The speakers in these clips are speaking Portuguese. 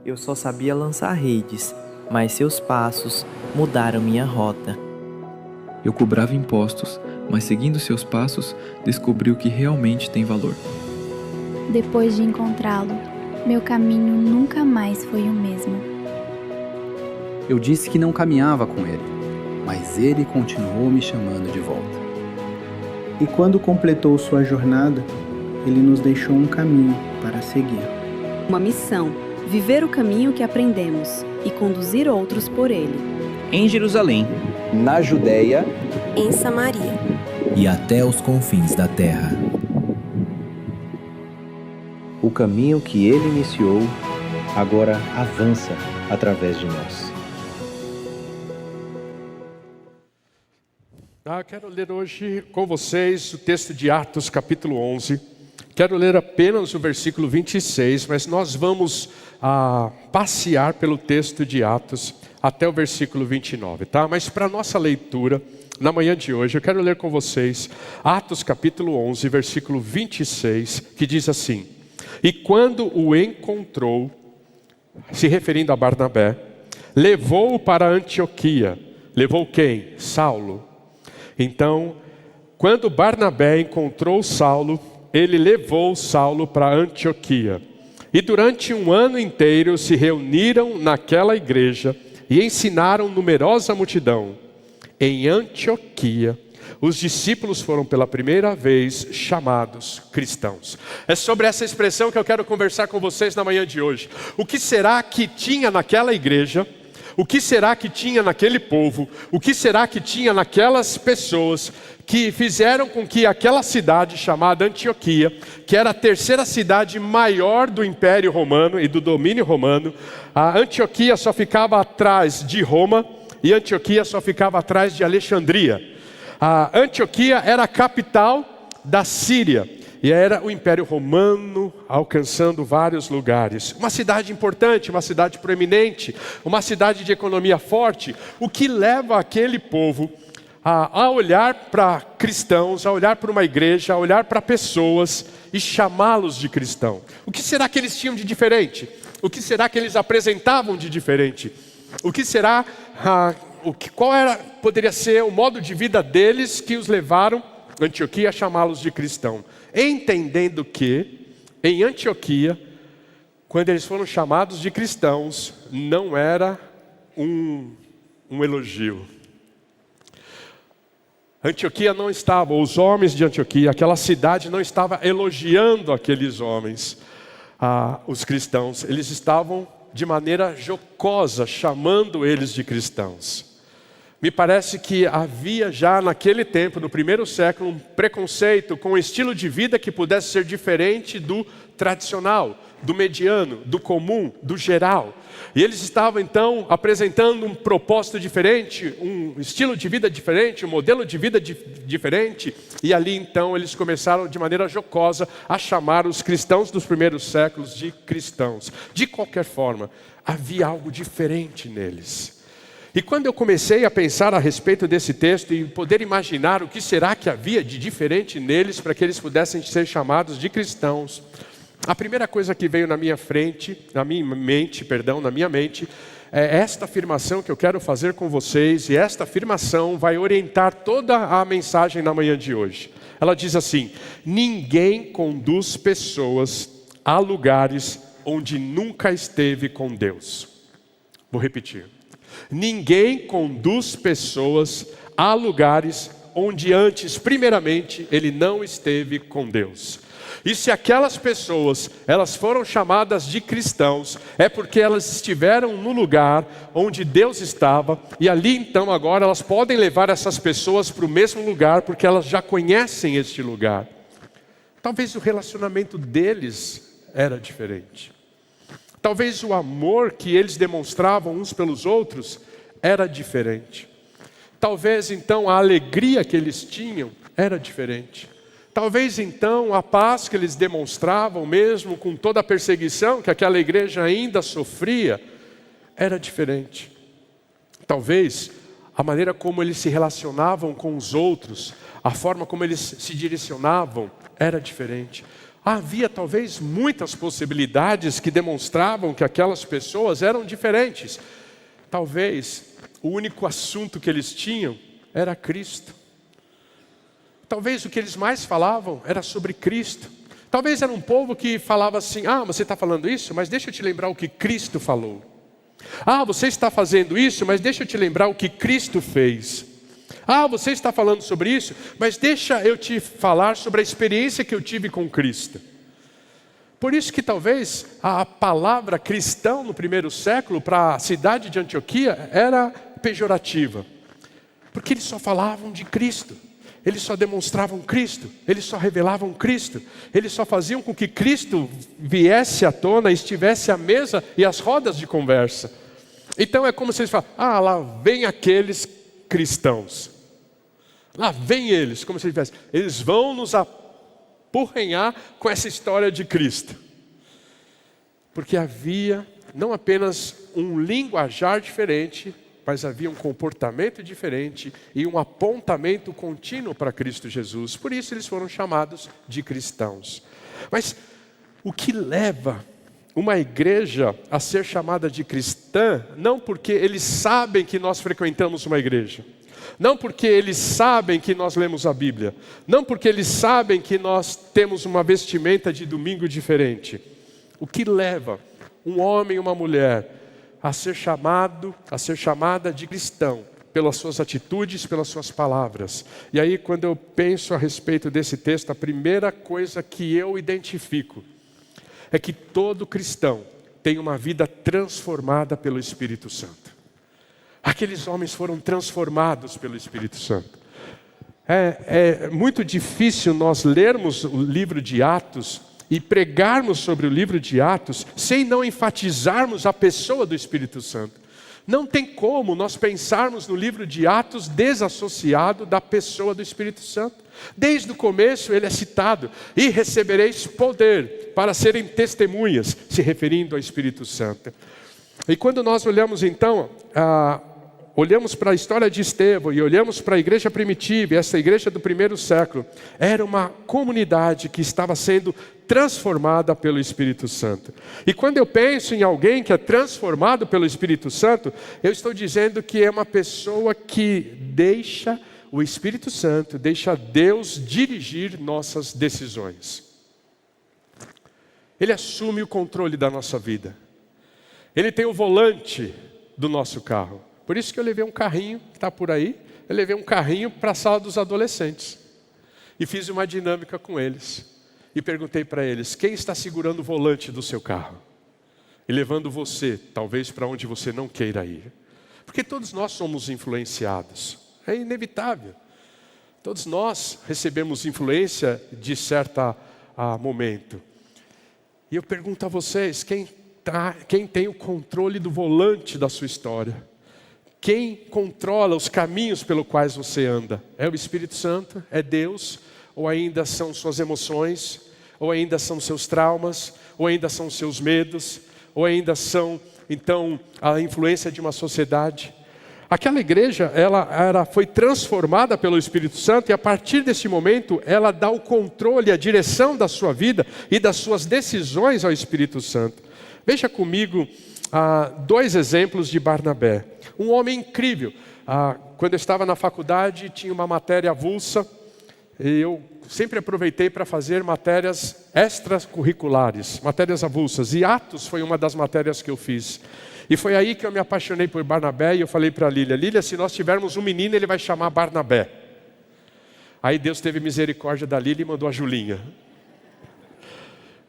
Eu só sabia lançar redes, mas seus passos mudaram minha rota. Eu cobrava impostos, mas seguindo seus passos, descobri o que realmente tem valor. Depois de encontrá-lo, meu caminho nunca mais foi o mesmo. Eu disse que não caminhava com ele, mas ele continuou me chamando de volta. E quando completou sua jornada, ele nos deixou um caminho para seguir. Uma missão: viver o caminho que aprendemos e conduzir outros por ele. Em Jerusalém, na Judéia, em Samaria e até os confins da terra. O caminho que ele iniciou agora avança através de nós. Quero ler hoje com vocês o texto de Atos, capítulo 11. Quero ler apenas o versículo 26, mas nós vamos passear pelo texto de Atos até o versículo 29, tá? Mas para a nossa leitura, na manhã de hoje, eu quero ler com vocês Atos, capítulo 11, versículo 26, que diz assim: E quando o encontrou, se referindo a Barnabé, levou-o para Antioquia. Levou quem? Saulo. Então, quando Barnabé encontrou Saulo, ele levou Saulo para Antioquia. E durante um ano inteiro se reuniram naquela igreja e ensinaram numerosa multidão. Em Antioquia, os discípulos foram pela primeira vez chamados cristãos. É sobre essa expressão que eu quero conversar com vocês na manhã de hoje. O que será que tinha naquela igreja? O que será que tinha naquele povo? O que será que tinha naquelas pessoas que fizeram com que aquela cidade chamada Antioquia, que era a terceira cidade maior do Império Romano e do domínio romano, a Antioquia só ficava atrás de Roma e Antioquia só ficava atrás de Alexandria. A Antioquia era a capital da Síria. E era o Império Romano alcançando vários lugares. Uma cidade importante, uma cidade proeminente, uma cidade de economia forte, o que leva aquele povo a olhar para cristãos, a olhar para uma igreja, a olhar para pessoas e chamá-los de cristão. O que será que eles tinham de diferente? O que será que eles apresentavam de diferente? O que será, poderia ser o modo de vida deles que os levaram Antioquia a chamá-los de cristão? Entendendo que, em Antioquia, quando eles foram chamados de cristãos, não era um elogio. Antioquia não estava, os homens de Antioquia, aquela cidade não estava elogiando aqueles homens, os cristãos. Eles estavam de maneira jocosa, chamando eles de cristãos. Me parece que havia já naquele tempo, no primeiro século, um preconceito com um estilo de vida que pudesse ser diferente do tradicional, do mediano, do comum, do geral. E eles estavam então apresentando um propósito diferente, um estilo de vida diferente, um modelo de vida diferente. E ali então eles começaram de maneira jocosa a chamar os cristãos dos primeiros séculos de cristãos. De qualquer forma, havia algo diferente neles. E quando eu comecei a pensar a respeito desse texto e poder imaginar o que será que havia de diferente neles para que eles pudessem ser chamados de cristãos, a primeira coisa que veio na minha mente, é esta afirmação que eu quero fazer com vocês, e esta afirmação vai orientar toda a mensagem na manhã de hoje. Ela diz assim: ninguém conduz pessoas a lugares onde nunca esteve com Deus. Vou repetir. Ninguém conduz pessoas a lugares onde antes, primeiramente, ele não esteve com Deus. E se aquelas pessoas, elas foram chamadas de cristãos, é porque elas estiveram no lugar onde Deus estava, e ali então agora elas podem levar essas pessoas para o mesmo lugar, porque elas já conhecem este lugar. Talvez o relacionamento deles era diferente. Talvez o amor que eles demonstravam uns pelos outros era diferente. Talvez então a alegria que eles tinham era diferente. Talvez então a paz que eles demonstravam, mesmo com toda a perseguição que aquela igreja ainda sofria, era diferente. Talvez a maneira como eles se relacionavam com os outros, a forma como eles se direcionavam, era diferente. Havia talvez muitas possibilidades que demonstravam que aquelas pessoas eram diferentes. Talvez o único assunto que eles tinham era Cristo. Talvez o que eles mais falavam era sobre Cristo. Talvez era um povo que falava assim: você está falando isso? Mas deixa eu te lembrar o que Cristo falou. Você está fazendo isso? Mas deixa eu te lembrar o que Cristo fez. Você está falando sobre isso? Mas deixa eu te falar sobre a experiência que eu tive com Cristo. Por isso que talvez a palavra cristão no primeiro século para a cidade de Antioquia era pejorativa. Porque eles só falavam de Cristo. Eles só demonstravam Cristo, eles só revelavam Cristo, eles só faziam com que Cristo viesse à tona, estivesse à mesa e às rodas de conversa. Então é como se eles falassem: lá vem aqueles cristãos, lá vem eles, como se eles tivessem, eles vão nos apurrenhar com essa história de Cristo. Porque havia não apenas um linguajar diferente, mas havia um comportamento diferente e um apontamento contínuo para Cristo Jesus. Por isso eles foram chamados de cristãos. Mas o que leva uma igreja a ser chamada de cristã, não porque eles sabem que nós frequentamos uma igreja, não porque eles sabem que nós lemos a Bíblia, não porque eles sabem que nós temos uma vestimenta de domingo diferente. O que leva um homem e uma mulher a ser chamada de cristão, pelas suas atitudes, pelas suas palavras. E aí, quando eu penso a respeito desse texto, a primeira coisa que eu identifico é que todo cristão tem uma vida transformada pelo Espírito Santo. Aqueles homens foram transformados pelo Espírito Santo. É muito difícil nós lermos o livro de Atos e pregarmos sobre o livro de Atos sem não enfatizarmos a pessoa do Espírito Santo. Não tem como nós pensarmos no livro de Atos desassociado da pessoa do Espírito Santo. Desde o começo ele é citado: e recebereis poder para serem testemunhas, se referindo ao Espírito Santo. E quando nós olhamos então, olhamos para a história de Estevão e olhamos para a igreja primitiva, essa igreja do primeiro século, era uma comunidade que estava sendo transformada pelo Espírito Santo. E quando eu penso em alguém que é transformado pelo Espírito Santo, eu estou dizendo que é uma pessoa que deixa o Espírito Santo, deixa Deus dirigir nossas decisões. Ele assume o controle da nossa vida. Ele tem o volante do nosso carro. Por isso que eu levei um carrinho, que está por aí, eu levei um carrinho para a sala dos adolescentes. E fiz uma dinâmica com eles. E perguntei para eles: quem está segurando o volante do seu carro? E levando você, talvez, para onde você não queira ir. Porque todos nós somos influenciados. É inevitável. Todos nós recebemos influência de certo momento. E eu pergunto a vocês: quem tem o controle do volante da sua história? Quem controla os caminhos pelos quais você anda? É o Espírito Santo? É Deus? Ou ainda são suas emoções? Ou ainda são seus traumas? Ou ainda são seus medos? Ou ainda são, então, a influência de uma sociedade? Aquela igreja, ela foi transformada pelo Espírito Santo, e a partir desse momento, ela dá o controle, a direção da sua vida e das suas decisões ao Espírito Santo. Veja comigo dois exemplos de Barnabé. Um homem incrível. Quando eu estava na faculdade, tinha uma matéria avulsa, e eu sempre aproveitei para fazer matérias extracurriculares, matérias avulsas. E Atos foi uma das matérias que eu fiz. E foi aí que eu me apaixonei por Barnabé, e eu falei para Lília: Lília, se nós tivermos um menino, ele vai chamar Barnabé. Aí Deus teve misericórdia da Lília e mandou a Julinha.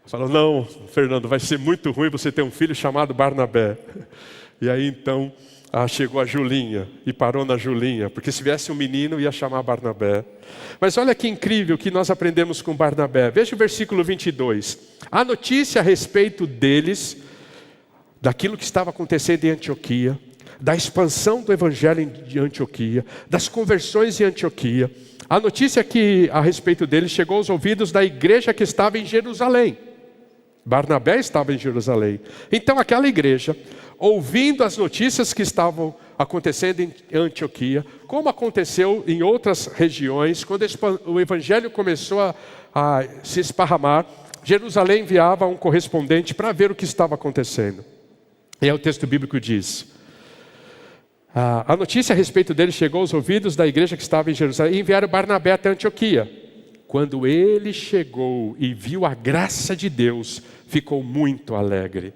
Falou: não, Fernando, vai ser muito ruim você ter um filho chamado Barnabé. E aí então chegou a Julinha e parou na Julinha, porque se viesse um menino ia chamar Barnabé. Mas olha que incrível que nós aprendemos com Barnabé. Veja o versículo 22. A notícia a respeito deles, daquilo que estava acontecendo em Antioquia, da expansão do evangelho em Antioquia, das conversões em Antioquia, a notícia que a respeito deles chegou aos ouvidos da igreja que estava em Jerusalém. Barnabé estava em Jerusalém. Então aquela igreja, ouvindo as notícias que estavam acontecendo em Antioquia, como aconteceu em outras regiões, quando o evangelho começou a se esparramar, Jerusalém enviava um correspondente para ver o que estava acontecendo. E aí o texto bíblico diz: a notícia a respeito dele chegou aos ouvidos da igreja que estava em Jerusalém e enviaram Barnabé até Antioquia. Quando ele chegou e viu a graça de Deus, ficou muito alegre.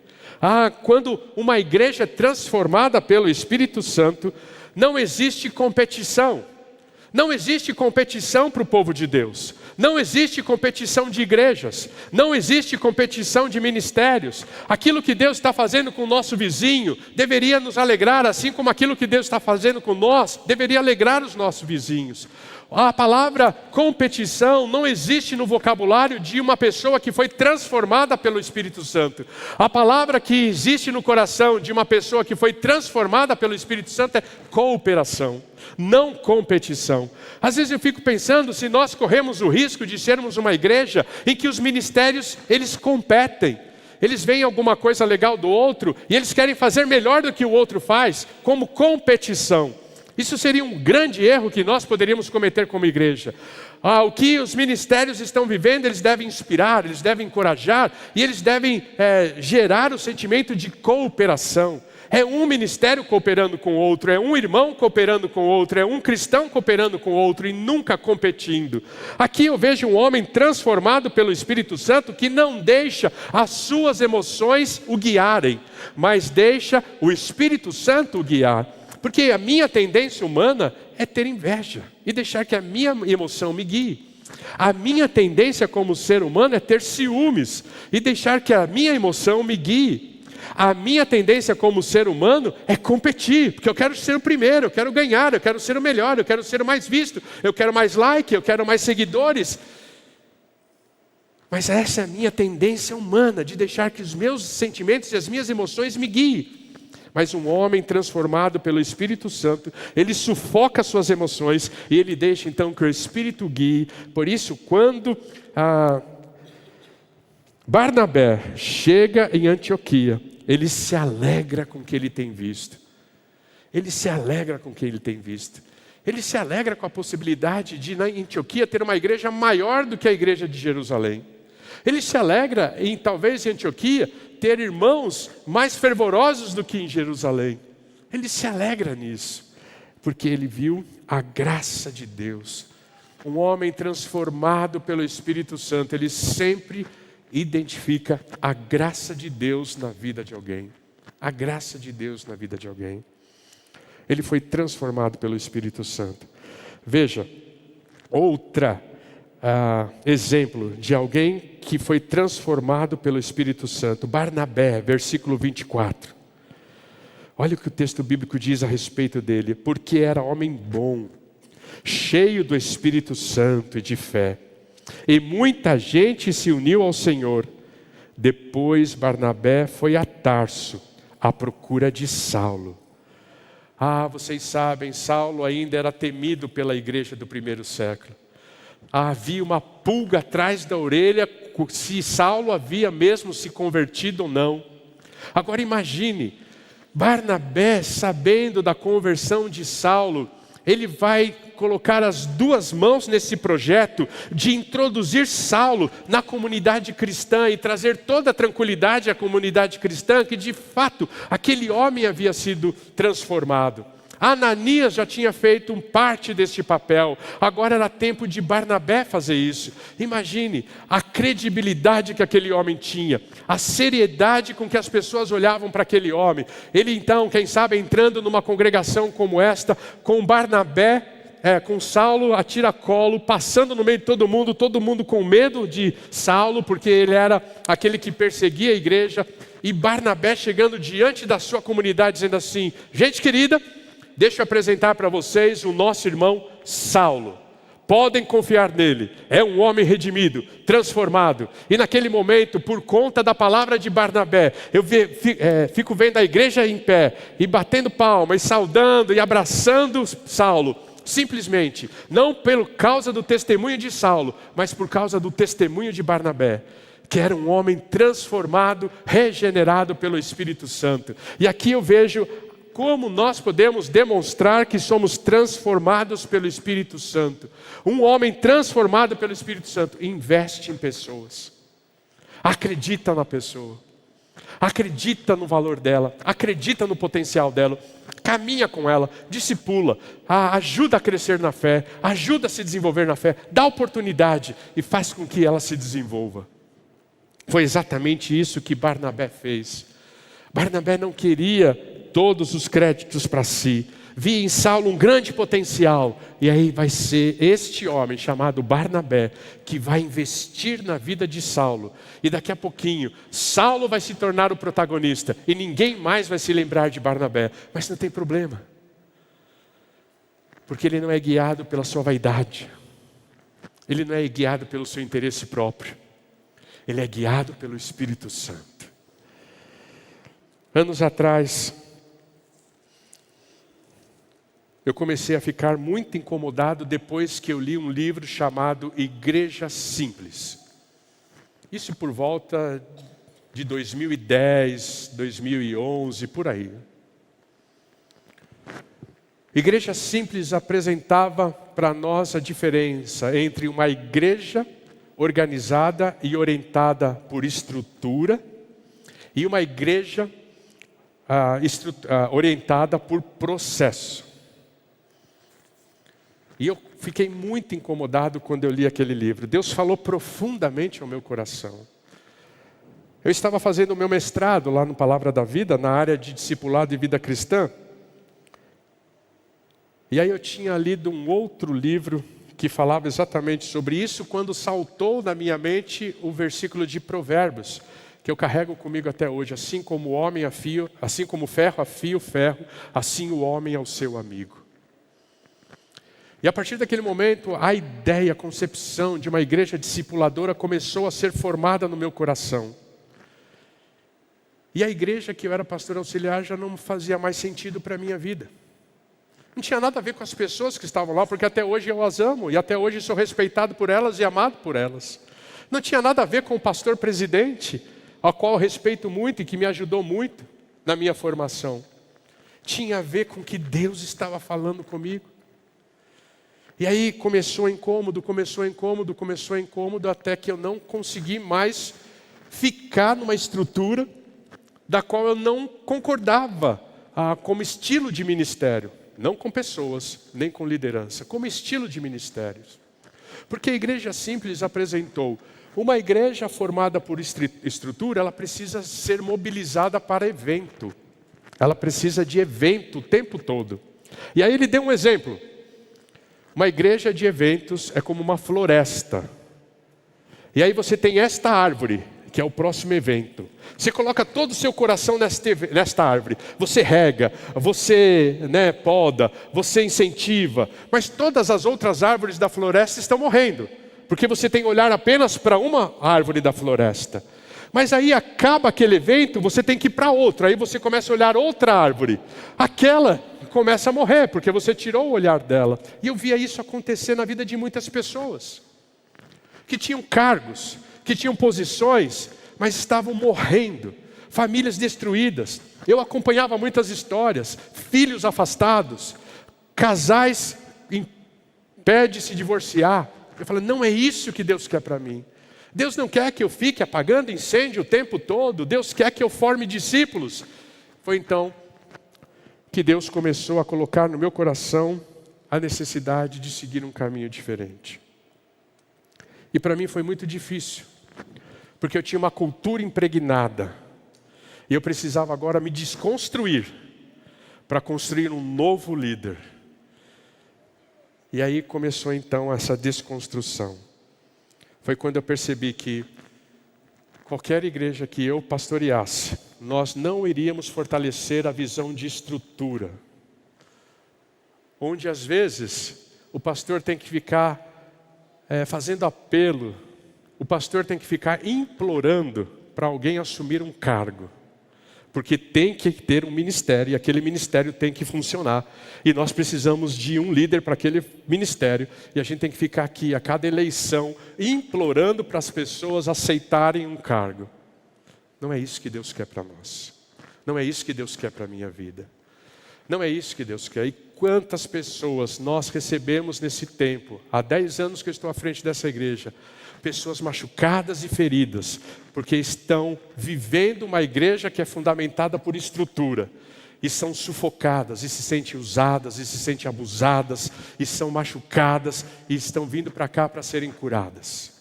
Quando uma igreja é transformada pelo Espírito Santo, não existe competição. Não existe competição para o povo de Deus. Não existe competição de igrejas. Não existe competição de ministérios. Aquilo que Deus está fazendo com o nosso vizinho deveria nos alegrar, assim como aquilo que Deus está fazendo com nós deveria alegrar os nossos vizinhos. A palavra competição não existe no vocabulário de uma pessoa que foi transformada pelo Espírito Santo. A palavra que existe no coração de uma pessoa que foi transformada pelo Espírito Santo é cooperação, não competição. Às vezes eu fico pensando se nós corremos o risco de sermos uma igreja em que os ministérios, eles competem. Eles veem alguma coisa legal do outro e eles querem fazer melhor do que o outro faz, como competição. Isso seria um grande erro que nós poderíamos cometer como igreja. O que os ministérios estão vivendo, eles devem inspirar, eles devem encorajar e eles devem gerar o sentimento de cooperação. É um ministério cooperando com o outro, é um irmão cooperando com o outro, é um cristão cooperando com o outro e nunca competindo. Aqui eu vejo um homem transformado pelo Espírito Santo que não deixa as suas emoções o guiarem, mas deixa o Espírito Santo o guiar. Porque a minha tendência humana é ter inveja e deixar que a minha emoção me guie. A minha tendência como ser humano é ter ciúmes e deixar que a minha emoção me guie. A minha tendência como ser humano é competir, porque eu quero ser o primeiro, eu quero ganhar, eu quero ser o melhor, eu quero ser o mais visto, eu quero mais like, eu quero mais seguidores. Mas essa é a minha tendência humana, de deixar que os meus sentimentos e as minhas emoções me guiem. Mas um homem transformado pelo Espírito Santo, ele sufoca suas emoções e ele deixa então que o Espírito guie. Por isso, quando Barnabé chega em Antioquia, ele se alegra com o que ele tem visto. Ele se alegra com o que ele tem visto. Ele se alegra com a possibilidade de, na Antioquia, ter uma igreja maior do que a igreja de Jerusalém. Ele se alegra em, talvez, em Antioquia, ter irmãos mais fervorosos do que em Jerusalém. Ele se alegra nisso, porque ele viu a graça de Deus. Um homem transformado pelo Espírito Santo, ele sempre identifica a graça de Deus na vida de alguém. A graça de Deus na vida de alguém. Ele foi transformado pelo Espírito Santo. Veja, outra exemplo de alguém que foi transformado pelo Espírito Santo. Barnabé, versículo 24. Olha o que o texto bíblico diz a respeito dele. Porque era homem bom, cheio do Espírito Santo e de fé. E muita gente se uniu ao Senhor. Depois Barnabé foi a Tarso, à procura de Saulo. Vocês sabem, Saulo ainda era temido pela igreja do primeiro século. Havia uma pulga atrás da orelha se Saulo havia mesmo se convertido ou não. Agora imagine, Barnabé, sabendo da conversão de Saulo, ele vai colocar as duas mãos nesse projeto de introduzir Saulo na comunidade cristã e trazer toda a tranquilidade à comunidade cristã, que de fato aquele homem havia sido transformado. Ananias já tinha feito parte deste papel, agora era tempo de Barnabé fazer isso. Imagine a credibilidade que aquele homem tinha, a seriedade com que as pessoas olhavam para aquele homem. Ele então, quem sabe, entrando numa congregação como esta, com Barnabé, com Saulo a tiracolo, passando no meio de todo mundo com medo de Saulo, porque ele era aquele que perseguia a igreja, e Barnabé chegando diante da sua comunidade dizendo assim: gente querida, deixa eu apresentar para vocês o nosso irmão Saulo. Podem confiar nele, é um homem redimido, transformado. E naquele momento, por conta da palavra de Barnabé, eu fico vendo a igreja em pé, e batendo palma, e saudando, e abraçando Saulo. Simplesmente, não por causa do testemunho de Saulo, mas por causa do testemunho de Barnabé, que era um homem transformado, regenerado pelo Espírito Santo. E aqui eu vejo como nós podemos demonstrar que somos transformados pelo Espírito Santo. Um homem transformado pelo Espírito Santo investe em pessoas. Acredita na pessoa. Acredita no valor dela. Acredita no potencial dela. Caminha com ela. Discipula. Ajuda a crescer na fé. Ajuda a se desenvolver na fé. Dá oportunidade e faz com que ela se desenvolva. Foi exatamente isso que Barnabé fez. Barnabé não queria todos os créditos para si. Via em Saulo um grande potencial. E aí vai ser este homem chamado Barnabé que vai investir na vida de Saulo. E daqui a pouquinho, Saulo vai se tornar o protagonista. E ninguém mais vai se lembrar de Barnabé. Mas não tem problema. Porque ele não é guiado pela sua vaidade. Ele não é guiado pelo seu interesse próprio. Ele é guiado pelo Espírito Santo. Anos atrás, eu comecei a ficar muito incomodado depois que eu li um livro chamado Igreja Simples. Isso por volta de 2010, 2011, por aí. Igreja Simples apresentava para nós a diferença entre uma igreja organizada e orientada por estrutura e uma igreja orientada por processo. E eu fiquei muito incomodado quando eu li aquele livro. Deus falou profundamente ao meu coração. Eu estava fazendo o meu mestrado lá no Palavra da Vida, na área de discipulado e vida cristã. E aí eu tinha lido um outro livro que falava exatamente sobre isso, quando saltou na minha mente o versículo de Provérbios, que eu carrego comigo até hoje. Assim como o homem assim como o ferro afia o ferro, assim o homem é o seu amigo. E a partir daquele momento, a ideia, a concepção de uma igreja discipuladora começou a ser formada no meu coração. E a igreja que eu era pastor auxiliar já não fazia mais sentido para a minha vida. Não tinha nada a ver com as pessoas que estavam lá, porque até hoje eu as amo, e até hoje sou respeitado por elas e amado por elas. Não tinha nada a ver com o pastor presidente, ao qual eu respeito muito e que me ajudou muito na minha formação. Tinha a ver com o que Deus estava falando comigo. E aí começou incômodo, até que eu não consegui mais ficar numa estrutura da qual eu não concordava como estilo de ministério. Não com pessoas, nem com liderança, como estilo de ministérios. Porque a Igreja Simples apresentou uma igreja formada por estrutura, ela precisa ser mobilizada para evento. Ela precisa de evento o tempo todo. E aí ele deu um exemplo. Uma igreja de eventos é como uma floresta. E aí você tem esta árvore, que é o próximo evento. Você coloca todo o seu coração nesta árvore. Você rega, você poda, você incentiva. Mas todas as outras árvores da floresta estão morrendo. Porque você tem que olhar apenas para uma árvore da floresta. Mas aí acaba aquele evento, você tem que ir para outra. Aí você começa a olhar outra árvore. Aquela começa a morrer, porque você tirou o olhar dela. E eu via isso acontecer na vida de muitas pessoas. Que tinham cargos, que tinham posições, mas estavam morrendo. Famílias destruídas. Eu acompanhava muitas histórias. Filhos afastados. Casais impedem de se divorciar. Eu falei, não é isso que Deus quer para mim. Deus não quer que eu fique apagando incêndio o tempo todo. Deus quer que eu forme discípulos. Foi então que Deus começou a colocar no meu coração a necessidade de seguir um caminho diferente. E para mim foi muito difícil, porque eu tinha uma cultura impregnada. E eu precisava agora me desconstruir para construir um novo líder. E aí começou então essa desconstrução. Foi quando eu percebi que qualquer igreja que eu pastoreasse, nós não iríamos fortalecer a visão de estrutura. Onde às vezes o pastor tem que ficar fazendo apelo, o pastor tem que ficar implorando para alguém assumir um cargo. Porque tem que ter um ministério e aquele ministério tem que funcionar. E nós precisamos de um líder para aquele ministério. E a gente tem que ficar aqui a cada eleição implorando para as pessoas aceitarem um cargo. Não é isso que Deus quer para nós. Não é isso que Deus quer para a minha vida. Não é isso que Deus quer. E quantas pessoas nós recebemos nesse tempo, há 10 anos que eu estou à frente dessa igreja, pessoas machucadas e feridas, porque estão vivendo uma igreja que é fundamentada por estrutura, e são sufocadas, e se sentem usadas, e se sentem abusadas, e são machucadas, e estão vindo para cá para serem curadas.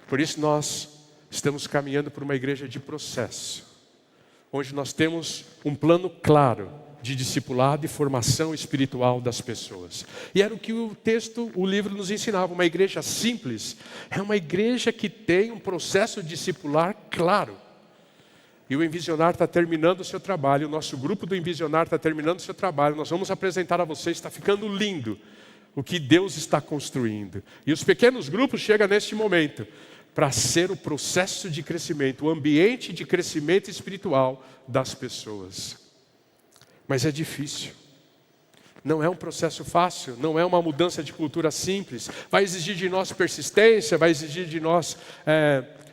Por isso nós estamos caminhando por uma igreja de processo, onde nós temos um plano claro de discipulado e formação espiritual das pessoas. E era o que o livro nos ensinava. Uma igreja simples é uma igreja que tem um processo discipular claro. E o Envisionar está terminando o seu trabalho, o nosso grupo do Envisionar está terminando o seu trabalho, nós vamos apresentar a vocês, está ficando lindo o que Deus está construindo. E os pequenos grupos chegam neste momento para ser o processo de crescimento, o ambiente de crescimento espiritual das pessoas. Mas é difícil. Não é um processo fácil, não é uma mudança de cultura simples. Vai exigir de nós persistência, vai exigir de nós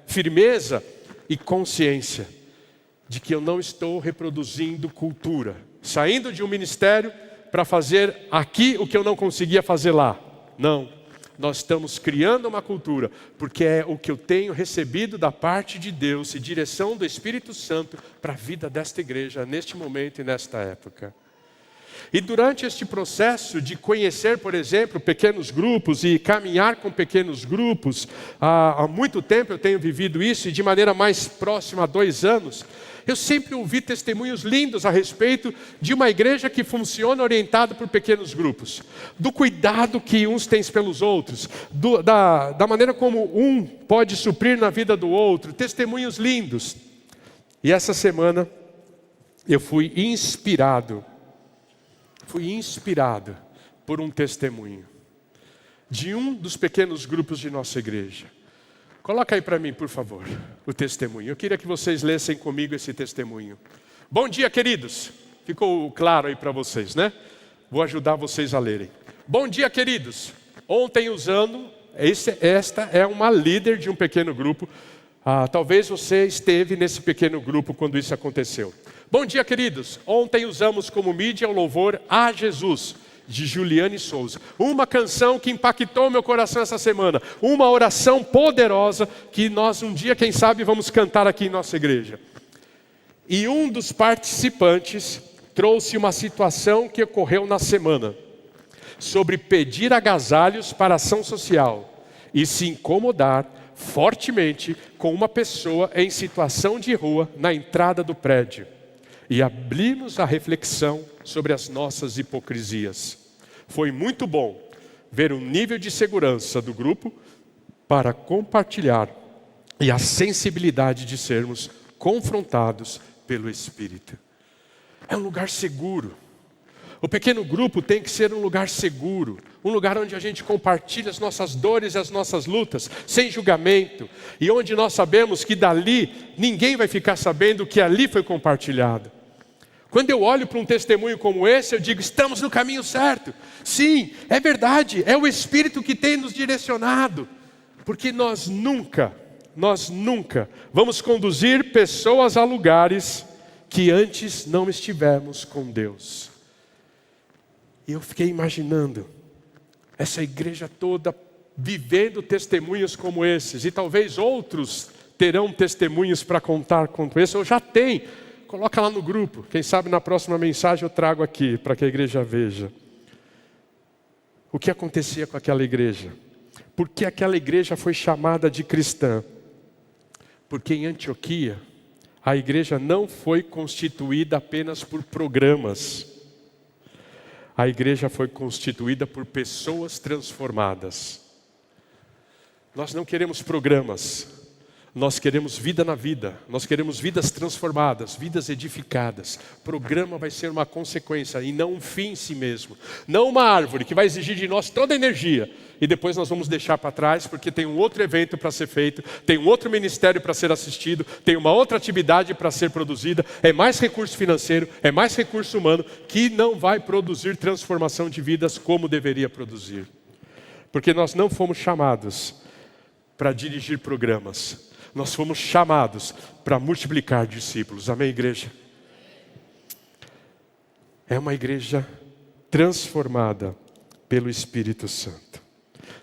firmeza e consciência de que eu não estou reproduzindo cultura, saindo de um ministério para fazer aqui o que eu não conseguia fazer lá. Não, nós estamos criando uma cultura, porque é o que eu tenho recebido da parte de Deus e direção do Espírito Santo para a vida desta igreja, neste momento e nesta época. E durante este processo de conhecer, por exemplo, pequenos grupos e caminhar com pequenos grupos, há muito tempo eu tenho vivido isso, e de maneira mais próxima, há 2 anos, eu sempre ouvi testemunhos lindos a respeito de uma igreja que funciona orientada por pequenos grupos. Do cuidado que uns têm pelos outros, da maneira como um pode suprir na vida do outro, testemunhos lindos. E essa semana eu fui inspirado por um testemunho de um dos pequenos grupos de nossa igreja. Coloca aí para mim, por favor, o testemunho. Eu queria que vocês lessem comigo esse testemunho. Bom dia, queridos. Ficou claro aí para vocês, né? Vou ajudar vocês a lerem. Bom dia, queridos. Ontem esta é uma líder de um pequeno grupo. Talvez você esteve nesse pequeno grupo quando isso aconteceu. Bom dia, queridos. Ontem usamos como mídia o louvor A Jesus, de Juliane Souza. Uma canção que impactou meu coração essa semana. Uma oração poderosa que nós um dia, quem sabe, vamos cantar aqui em nossa igreja. E um dos participantes trouxe uma situação que ocorreu na semana, sobre pedir agasalhos para ação social e se incomodar fortemente com uma pessoa em situação de rua na entrada do prédio. E abrimos a reflexão sobre as nossas hipocrisias. Foi muito bom ver o nível de segurança do grupo para compartilhar e a sensibilidade de sermos confrontados pelo Espírito. É um lugar seguro. O pequeno grupo tem que ser um lugar seguro, um lugar onde a gente compartilha as nossas dores e as nossas lutas, sem julgamento, e onde nós sabemos que dali ninguém vai ficar sabendo que ali foi compartilhado. Quando eu olho para um testemunho como esse, eu digo, estamos no caminho certo. Sim, é verdade, é o Espírito que tem nos direcionado, porque nós nunca vamos conduzir pessoas a lugares que antes não estivemos com Deus. E eu fiquei imaginando essa igreja toda vivendo testemunhos como esses. E talvez outros terão testemunhos para contar quanto esse. Eu já tenho. Coloca lá no grupo. Quem sabe na próxima mensagem eu trago aqui para que a igreja veja. O que acontecia com aquela igreja? Por que aquela igreja foi chamada de cristã? Porque em Antioquia a igreja não foi constituída apenas por programas. A igreja foi constituída por pessoas transformadas. Nós não queremos programas, nós queremos vida na vida, nós queremos vidas transformadas, vidas edificadas. Programa vai ser uma consequência e não um fim em si mesmo. Não uma árvore que vai exigir de nós toda a energia e depois nós vamos deixar para trás porque tem um outro evento para ser feito, tem um outro ministério para ser assistido, tem uma outra atividade para ser produzida, é mais recurso financeiro, é mais recurso humano que não vai produzir transformação de vidas como deveria produzir. Porque nós não fomos chamados para dirigir programas. Nós fomos chamados para multiplicar discípulos. Amém, igreja? é uma igreja transformada pelo Espírito Santo.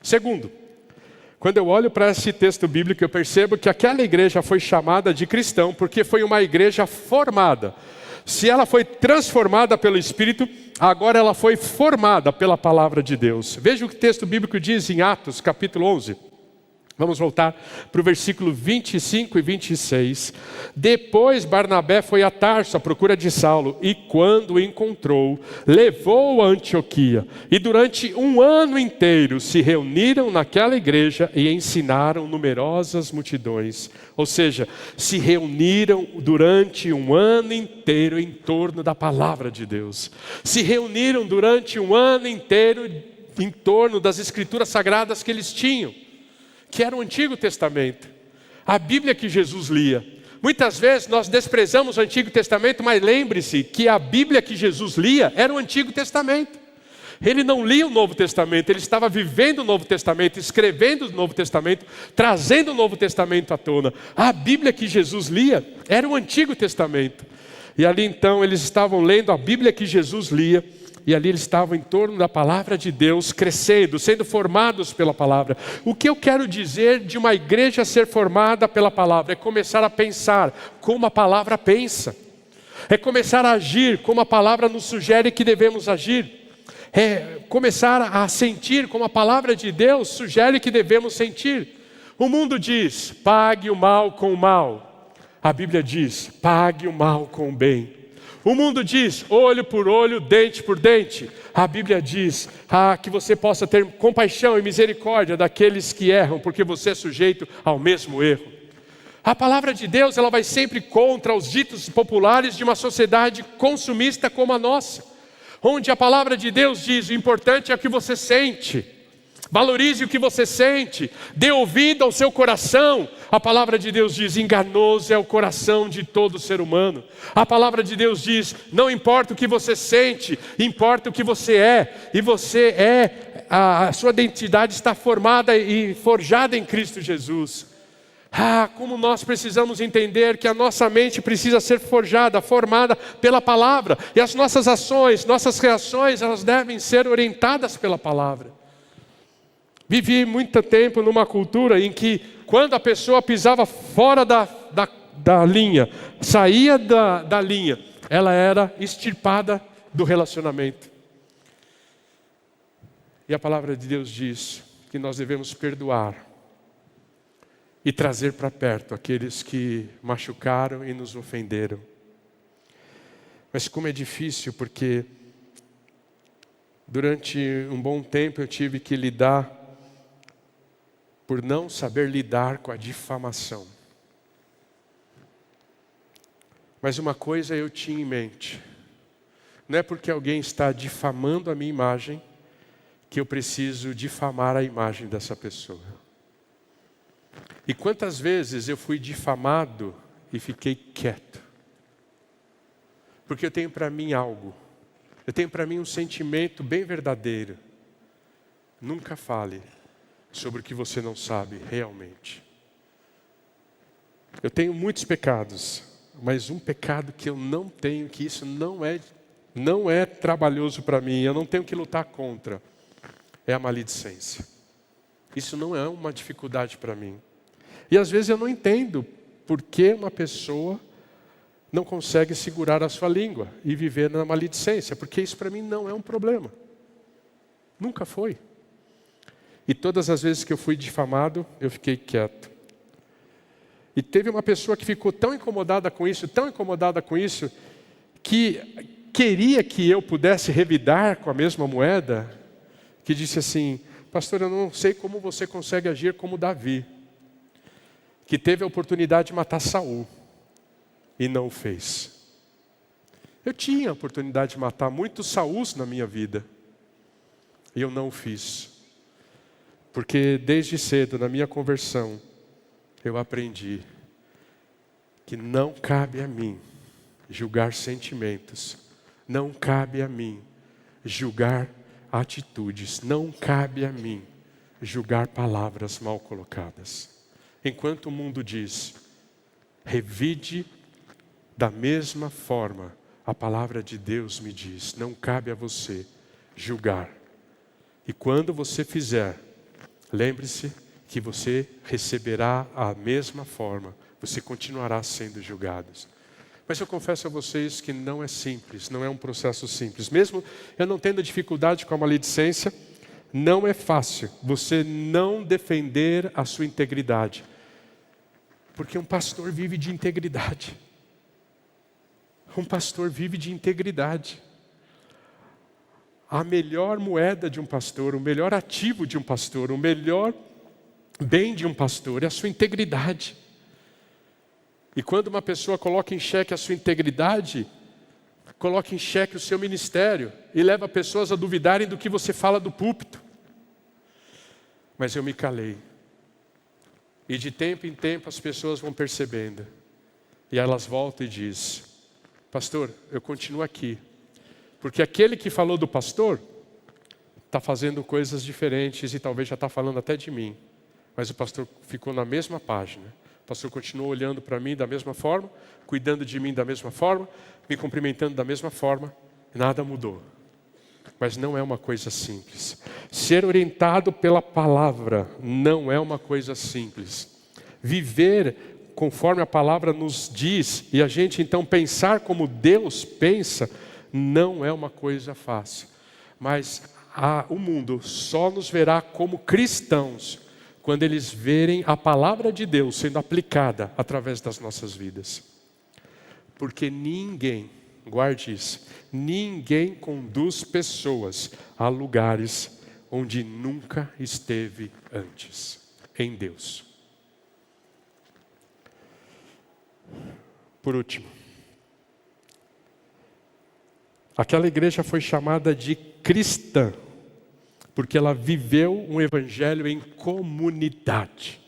Segundo, quando eu olho para esse texto bíblico, eu percebo que aquela igreja foi chamada de cristão porque foi uma igreja formada. Se ela foi transformada pelo Espírito, agora ela foi formada pela palavra de Deus. Veja o que o texto bíblico diz em Atos, capítulo 11. Vamos voltar para o versículo 25 e 26. Depois Barnabé foi a Tarso à procura de Saulo, e quando o encontrou, levou-o a Antioquia. E durante um ano inteiro se reuniram naquela igreja e ensinaram numerosas multidões. Ou seja, se reuniram durante um ano inteiro em torno da palavra de Deus. Se reuniram durante um ano inteiro em torno das escrituras sagradas que eles tinham, que era o Antigo Testamento, a Bíblia que Jesus lia. Muitas vezes nós desprezamos o Antigo Testamento, mas lembre-se que a Bíblia que Jesus lia era o Antigo Testamento. Ele não lia o Novo Testamento, ele estava vivendo o Novo Testamento, escrevendo o Novo Testamento, trazendo o Novo Testamento à tona. A Bíblia que Jesus lia era o Antigo Testamento. E ali então eles estavam lendo a Bíblia que Jesus lia, e ali eles estavam em torno da palavra de Deus, crescendo, sendo formados pela palavra. O que eu quero dizer de uma igreja ser formada pela palavra? É começar a pensar como a palavra pensa. É começar a agir como a palavra nos sugere que devemos agir. É começar a sentir como a palavra de Deus sugere que devemos sentir. O mundo diz, pague o mal com o mal. A Bíblia diz, pague o mal com o bem. O mundo diz, olho por olho, dente por dente. A Bíblia diz, que você possa ter compaixão e misericórdia daqueles que erram, porque você é sujeito ao mesmo erro. A palavra de Deus, ela vai sempre contra os ditos populares de uma sociedade consumista como a nossa, onde a palavra de Deus diz, o importante é o que você sente. Valorize o que você sente, dê ouvido ao seu coração. A palavra de Deus diz, enganoso é o coração de todo ser humano. A palavra de Deus diz, não importa o que você sente, importa o que você é. E você é, a sua identidade está formada e forjada em Cristo Jesus. Como nós precisamos entender que a nossa mente precisa ser forjada, formada pela palavra. E as nossas ações, nossas reações, elas devem ser orientadas pela palavra. Vivi muito tempo numa cultura em que, quando a pessoa pisava fora da linha, saía da linha, ela era extirpada do relacionamento. E a palavra de Deus diz que nós devemos perdoar e trazer para perto aqueles que machucaram e nos ofenderam. Mas como é difícil, porque durante um bom tempo eu tive que lidar por não saber lidar com a difamação. Mas uma coisa eu tinha em mente. Não é porque alguém está difamando a minha imagem que eu preciso difamar a imagem dessa pessoa. E quantas vezes eu fui difamado e fiquei quieto? Porque eu tenho para mim algo. Eu tenho para mim um sentimento bem verdadeiro. Nunca fale sobre o que você não sabe realmente. Eu tenho muitos pecados, mas um pecado que eu não tenho, que isso não é trabalhoso para mim, eu não tenho que lutar contra, é a maledicência. Isso não é uma dificuldade para mim. E às vezes eu não entendo por que uma pessoa não consegue segurar a sua língua e viver na maledicência, porque isso para mim não é um problema. Nunca foi. E todas as vezes que eu fui difamado, eu fiquei quieto. E teve uma pessoa que ficou tão incomodada com isso, que queria que eu pudesse revidar com a mesma moeda, que disse assim, pastor, eu não sei como você consegue agir como Davi, que teve a oportunidade de matar Saul e não o fez. Eu tinha a oportunidade de matar muitos Sauls na minha vida e eu não o fiz. Porque desde cedo, na minha conversão, eu aprendi que não cabe a mim julgar sentimentos, não cabe a mim julgar atitudes, não cabe a mim julgar palavras mal colocadas. Enquanto o mundo diz, revide da mesma forma a palavra de Deus me diz, não cabe a você julgar. E quando você fizer, lembre-se que você receberá a mesma forma, você continuará sendo julgado. Mas eu confesso a vocês que não é simples, não é um processo simples. Mesmo eu não tendo dificuldade com a maledicência, não é fácil você não defender a sua integridade. Porque um pastor vive de integridade. Um pastor vive de integridade. A melhor moeda de um pastor, o melhor ativo de um pastor, o melhor bem de um pastor é a sua integridade. E quando uma pessoa coloca em xeque a sua integridade, coloca em xeque o seu ministério e leva pessoas a duvidarem do que você fala do púlpito. Mas eu me calei. E de tempo em tempo as pessoas vão percebendo. E elas voltam e dizem, pastor, eu continuo aqui. Porque aquele que falou do pastor está fazendo coisas diferentes e talvez já está falando até de mim. Mas o pastor ficou na mesma página. O pastor continuou olhando para mim da mesma forma, cuidando de mim da mesma forma, me cumprimentando da mesma forma. Nada mudou. Mas não é uma coisa simples. Ser orientado pela palavra não é uma coisa simples. Viver conforme a palavra nos diz e a gente então pensar como Deus pensa, não é uma coisa fácil. Mas o mundo só nos verá como cristãos quando eles verem a palavra de Deus sendo aplicada através das nossas vidas. Porque ninguém, guarde isso, ninguém conduz pessoas a lugares onde nunca esteve antes, em Deus. Por último, aquela igreja foi chamada de cristã, porque ela viveu um evangelho em comunidade.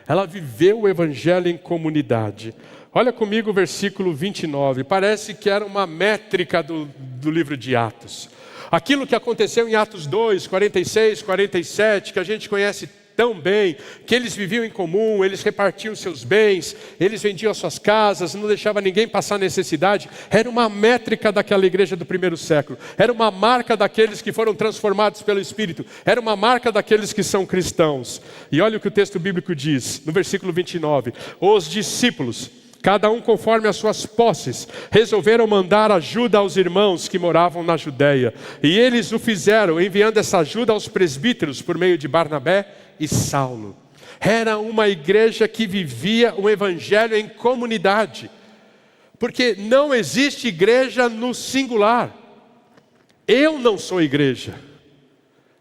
Ela viveu o evangelho em comunidade. Olha comigo o versículo 29. Parece que era uma métrica do livro de Atos. Aquilo que aconteceu em Atos 2, 46, 47, que a gente conhece tão bem, que eles viviam em comum, eles repartiam seus bens, eles vendiam as suas casas, não deixavam ninguém passar necessidade. Era uma métrica daquela igreja do primeiro século. Era uma marca daqueles que foram transformados pelo Espírito. Era uma marca daqueles que são cristãos. E olha o que o texto bíblico diz, no versículo 29. Os discípulos, cada um conforme as suas posses, resolveram mandar ajuda aos irmãos que moravam na Judeia. E eles o fizeram, enviando essa ajuda aos presbíteros por meio de Barnabé e Saulo. Era uma igreja que vivia o evangelho em comunidade. Porque não existe igreja no singular. Eu não sou igreja.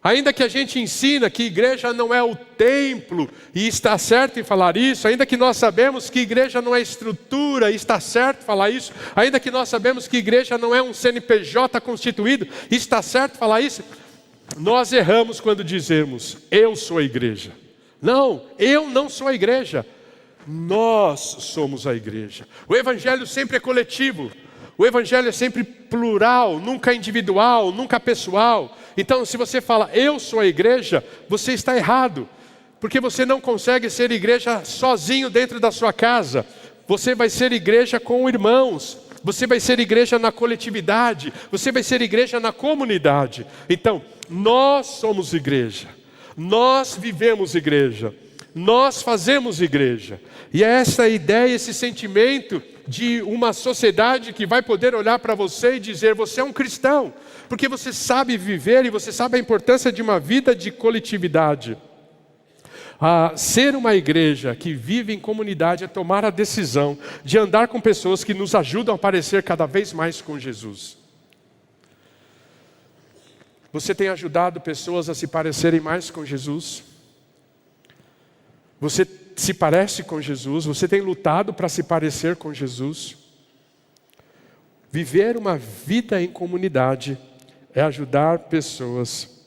Ainda que a gente ensina que igreja não é o templo, e está certo em falar isso, ainda que nós sabemos que igreja não é estrutura, e está certo falar isso, ainda que nós sabemos que igreja não é um CNPJ constituído, e está certo falar isso, nós erramos quando dizemos, eu sou a igreja. Não, eu não sou a igreja. Nós somos a igreja. O evangelho sempre é coletivo. O evangelho é sempre plural, nunca individual, nunca pessoal. Então, se você fala, eu sou a igreja, você está errado. Porque você não consegue ser igreja sozinho dentro da sua casa. Você vai ser igreja com irmãos. Você vai ser igreja na coletividade. Você vai ser igreja na comunidade. Então, nós somos igreja. Nós vivemos igreja. Nós fazemos igreja. E é essa ideia, esse sentimento de uma sociedade que vai poder olhar para você e dizer, você é um cristão. Porque você sabe viver e você sabe a importância de uma vida de coletividade. Ser uma igreja que vive em comunidade é tomar a decisão de andar com pessoas que nos ajudam a parecer cada vez mais com Jesus. Você tem ajudado pessoas a se parecerem mais com Jesus? Você se parece com Jesus? Você tem lutado para se parecer com Jesus? Viver uma vida em comunidade é ajudar pessoas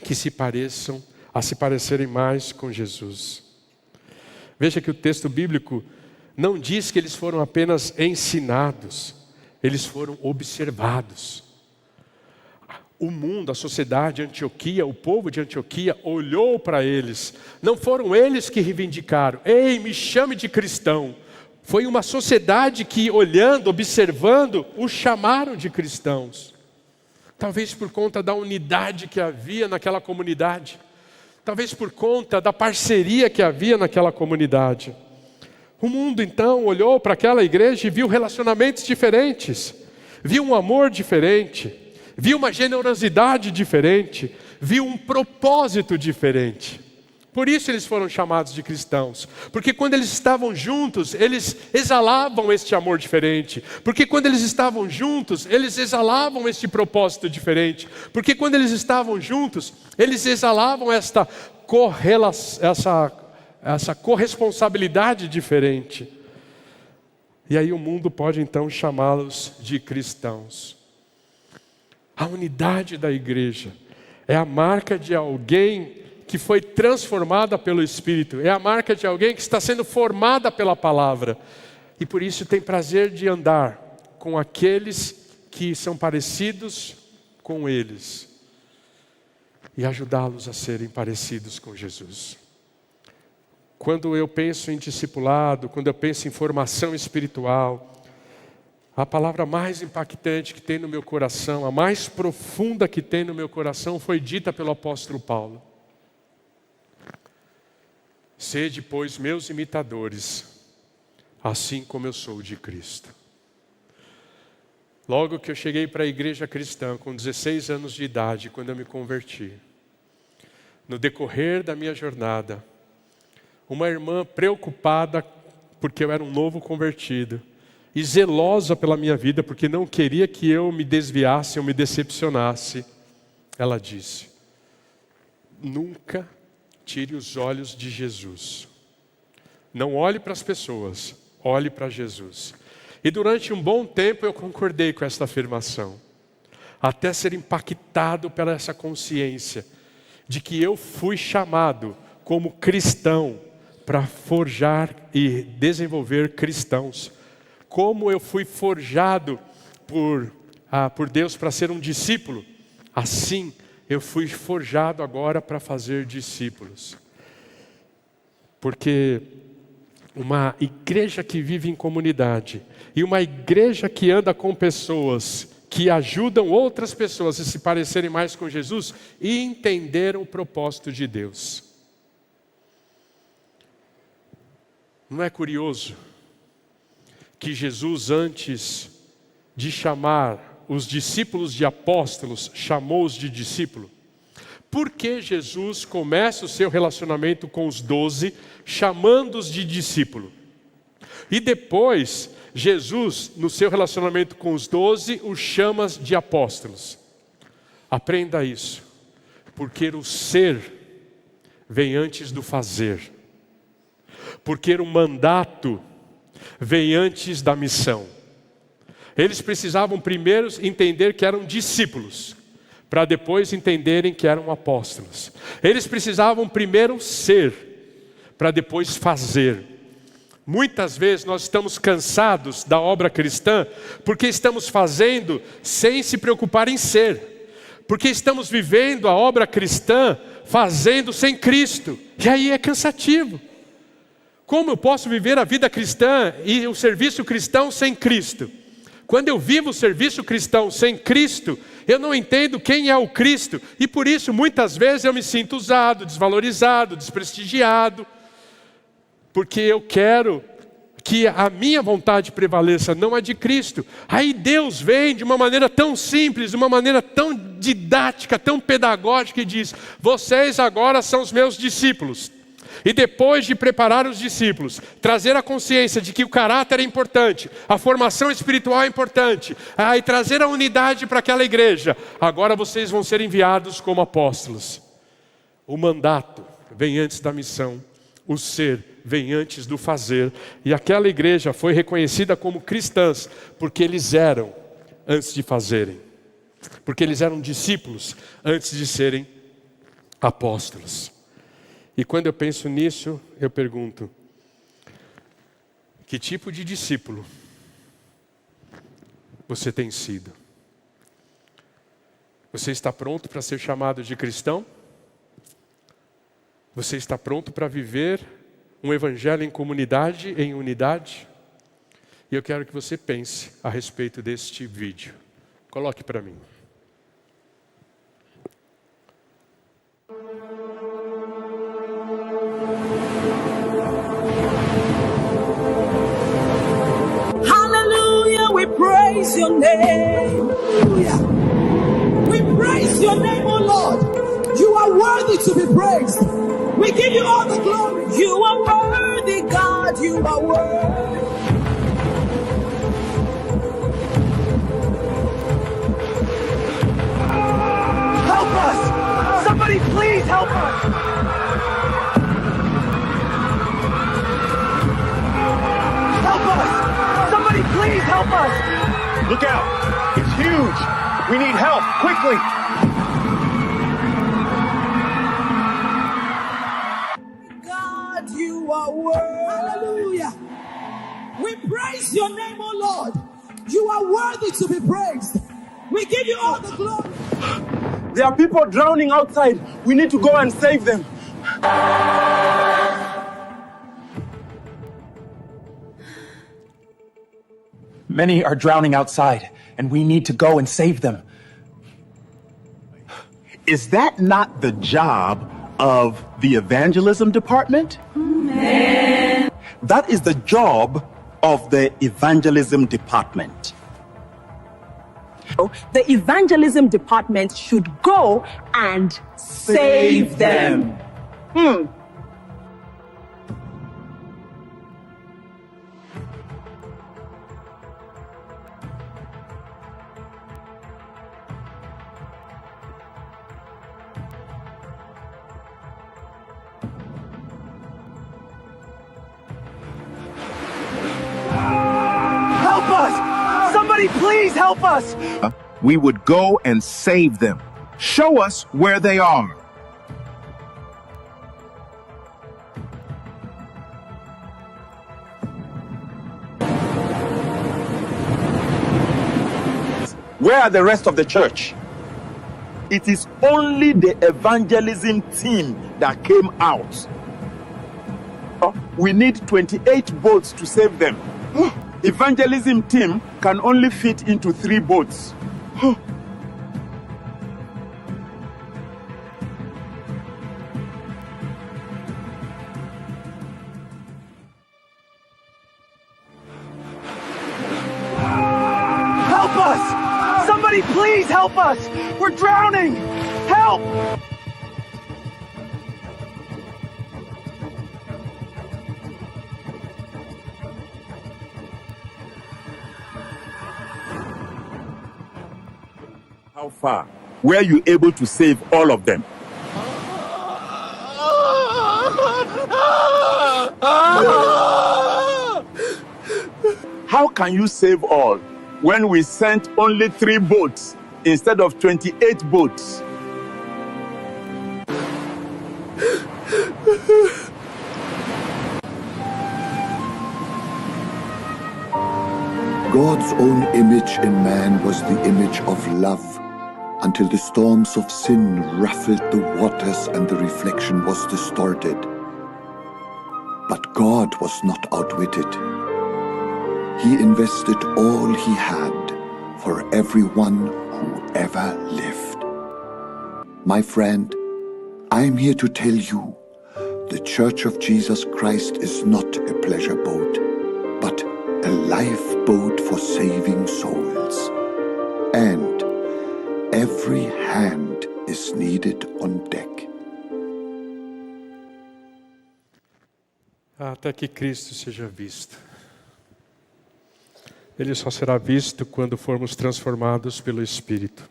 que se pareçam a se parecerem mais com Jesus. Veja que o texto bíblico não diz que eles foram apenas ensinados, eles foram observados. O mundo, a sociedade, Antioquia, o povo de Antioquia olhou para eles. Não foram eles que reivindicaram, ei, me chame de cristão. Foi uma sociedade que, olhando, observando, os chamaram de cristãos. Talvez por conta da unidade que havia naquela comunidade. Talvez por conta da parceria que havia naquela comunidade. O mundo então olhou para aquela igreja e viu relacionamentos diferentes. Viu um amor diferente. Viu uma generosidade diferente. Viu um propósito diferente. Por isso eles foram chamados de cristãos. Porque quando eles estavam juntos, eles exalavam este amor diferente. Porque quando eles estavam juntos, eles exalavam este propósito diferente. Porque quando eles estavam juntos, eles exalavam essa corresponsabilidade diferente. E aí o mundo pode então chamá-los de cristãos. A unidade da igreja é a marca de alguém que foi transformada pelo Espírito. É a marca de alguém que está sendo formada pela palavra. E por isso tem prazer de andar com aqueles que são parecidos com eles. E ajudá-los a serem parecidos com Jesus. Quando eu penso em discipulado, quando eu penso em formação espiritual, a palavra mais impactante que tem no meu coração, a mais profunda que tem no meu coração, foi dita pelo apóstolo Paulo. Sede, pois, meus imitadores, assim como eu sou de Cristo. Logo que eu cheguei para a igreja cristã, com 16 anos de idade, quando eu me converti, no decorrer da minha jornada, uma irmã preocupada, porque eu era um novo convertido, e zelosa pela minha vida, porque não queria que eu me desviasse ou me decepcionasse, ela disse: nunca tire os olhos de Jesus. Não olhe para as pessoas, olhe para Jesus. E durante um bom tempo eu concordei com esta afirmação. Até ser impactado pela essa consciência de que eu fui chamado como cristão para forjar e desenvolver cristãos. Como eu fui forjado por Deus para ser um discípulo, assim eu fui forjado agora para fazer discípulos. Porque uma igreja que vive em comunidade e uma igreja que anda com pessoas que ajudam outras pessoas a se parecerem mais com Jesus e entenderam o propósito de Deus. Não é curioso que Jesus, antes de chamar os discípulos de apóstolos, chamou-os de discípulo? Por que Jesus começa o seu relacionamento com os 12, chamando-os de discípulo? E depois, Jesus, no seu relacionamento com os 12, os chama de apóstolos. Aprenda isso, porque o ser vem antes do fazer. Porque o mandato vem antes da missão. Eles precisavam primeiro entender que eram discípulos, para depois entenderem que eram apóstolos. Eles precisavam primeiro ser, para depois fazer. Muitas vezes nós estamos cansados da obra cristã, porque estamos fazendo sem se preocupar em ser. Porque estamos vivendo a obra cristã, fazendo sem Cristo. E aí é cansativo. Como eu posso viver a vida cristã e o serviço cristão sem Cristo? Quando eu vivo o serviço cristão sem Cristo, eu não entendo quem é o Cristo. E por isso, muitas vezes, eu me sinto usado, desvalorizado, desprestigiado. Porque eu quero que a minha vontade prevaleça, não a de Cristo. Aí Deus vem de uma maneira tão simples, de uma maneira tão didática, tão pedagógica e diz: vocês agora são os meus discípulos. E depois de preparar os discípulos, trazer a consciência de que o caráter é importante, a formação espiritual é importante, e trazer a unidade para aquela igreja, agora vocês vão ser enviados como apóstolos. O mandato vem antes da missão, o ser vem antes do fazer, e aquela igreja foi reconhecida como cristãs, porque eles eram antes de fazerem, porque eles eram discípulos antes de serem apóstolos. E quando eu penso nisso, eu pergunto: que tipo de discípulo você tem sido? Você está pronto para ser chamado de cristão? Você está pronto para viver um evangelho em comunidade, em unidade? E eu quero que você pense a respeito deste vídeo. Coloque para mim. Hallelujah, we praise your name. Hallelujah. We praise your name, O Lord. You are worthy to be praised. We give you all the glory. You are worthy, God. You are worthy. Help us! Somebody please help us! Help us! Somebody please help us! Look out! It's huge! We need help, quickly! God, you are worthy. Hallelujah! We praise your name, O Lord. You are worthy to be praised. We give you all the glory. There are people drowning outside. We need to go and save them. Many are drowning outside, and we need to go and save them. Is that not the job of the evangelism department? Amen. That is the job of the evangelism department. The evangelism department should go and save them. Help us! Somebody please help us! We would go and save them. Show us where they are. Where are the rest of the church? It is only the evangelism team that came out. We need 28 boats to save them. Evangelism team can only fit into 3 boats. Help us! Somebody please help us! We're drowning! Help! How far? Were you able to save all of them? How can you save all when we sent only 3 boats instead of 28 boats? God's own image in man was the image of love, until the storms of sin ruffled the waters and the reflection was distorted. But God was not outwitted. He invested all he had for everyone who ever lived. My friend, I am here to tell you, the Church of Jesus Christ is not a pleasure boat, but a lifeboat for saving souls. And every hand is needed on deck. Até que Cristo seja visto. Ele só será visto quando formos transformados pelo Espírito.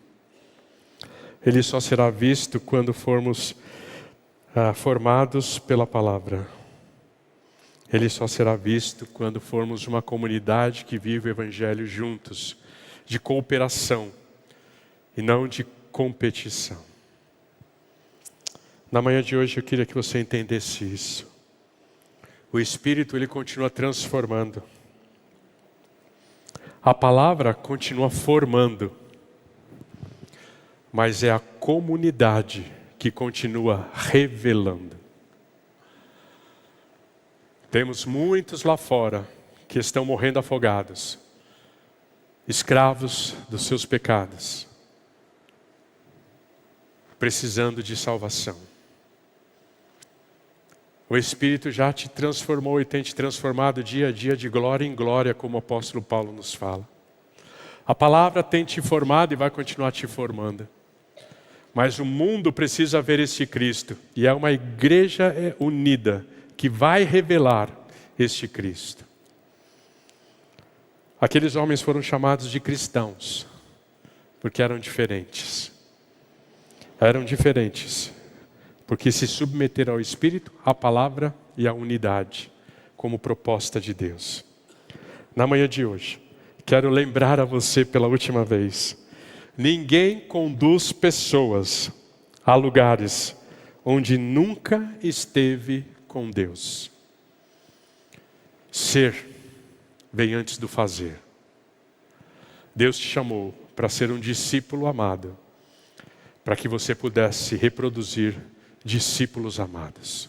Ele só será visto quando formos formados pela palavra. Ele só será visto quando formos uma comunidade que vive o Evangelho juntos, de cooperação e não de competição. Na manhã de hoje eu queria que você entendesse isso. O Espírito, ele continua transformando. A palavra continua formando. Mas é a comunidade que continua revelando. Temos muitos lá fora que estão morrendo afogados, escravos dos seus pecados, precisando de salvação. O Espírito já te transformou e tem te transformado dia a dia de glória em glória, como o apóstolo Paulo nos fala. A palavra tem te formado e vai continuar te formando. Mas o mundo precisa ver este Cristo. E é uma igreja unida que vai revelar este Cristo. Aqueles homens foram chamados de cristãos, porque eram diferentes. Eram diferentes, porque se submeteram ao Espírito, à palavra e à unidade, como proposta de Deus. Na manhã de hoje, quero lembrar a você pela última vez: ninguém conduz pessoas a lugares onde nunca esteve com Deus. Ser vem antes do fazer. Deus te chamou para ser um discípulo amado, para que você pudesse reproduzir discípulos amados.